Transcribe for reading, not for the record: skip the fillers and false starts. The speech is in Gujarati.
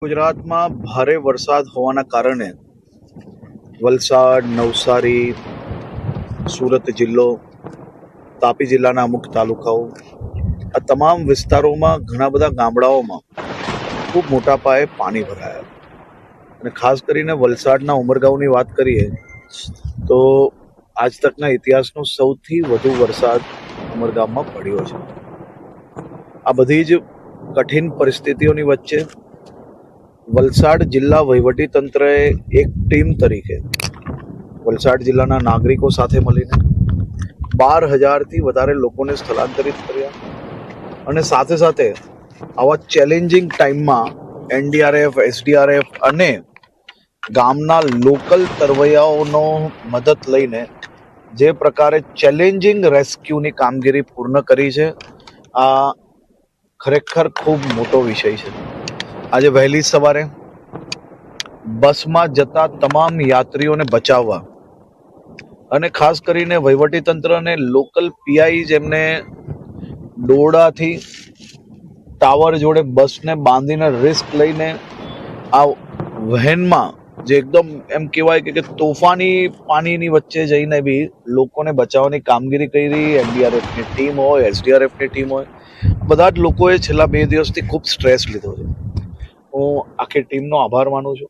ગુજરાતમાં ભારે વરસાદ હોવાના કારણે વલસાડ, નવસારી, સુરત જિલ્લો, તાપી જિલ્લાના અમુક તાલુકાઓ, આ તમામ વિસ્તારોમાં ઘણા બધા ગામડાઓમાં ખૂબ મોટા પાયે પાણી ભરાયા. અને ખાસ કરીને વલસાડના ઉમરગાંવની વાત કરીએ તો આજ તકના ઇતિહાસનો સૌથી વધુ વરસાદ ઉમરગામમાં પડ્યો છે. આ બધી જ કઠિન પરિસ્થિતિઓની વચ્ચે વલસાડ જિલ્લા વહીવટી તંત્રએ એક ટીમ તરીકે વલસાડ જિલ્લાના નાગરિકો સાથે મળીને 12,000થી વધારે લોકોને સ્થળાંતરિત કર્યા અને સાથે સાથે આવા ચેલેન્જિંગ ટાઈમમાં એનડીઆરએફ, એસડીઆરએફ અને ગામના લોકલ તરવૈયાઓનો મદદ લઈને જે પ્રકારે ચેલેન્જિંગ રેસ્ક્યુની કામગીરી પૂર્ણ કરી છે, આ ખરેખર ખૂબ મોટો વિષય છે. આજે વહેલી સવારે બસમાં જતા તમામ યાત્રીઓને બચાવવા અને ખાસ કરીને વહીવટીતંત્ર અને લોકલ પીઆઈ જેમને દોરડાથી ટાવર જોડે બસને બાંધીને રિસ્ક લઈને આ વહેનમાં જે એકદમ એમ કહેવાય કે તોફાની પાણીની વચ્ચે જઈને બી લોકોને બચાવવાની કામગીરી કરી. એનડીઆરએફની ટીમ હોય, એસડીઆરએફની ટીમ હોય, બધા જ લોકોએ છેલ્લા 2 દિવસથી ખૂબ સ્ટ્રેસ લીધો છે. હું આખી ટીમનો આભાર માનું છું.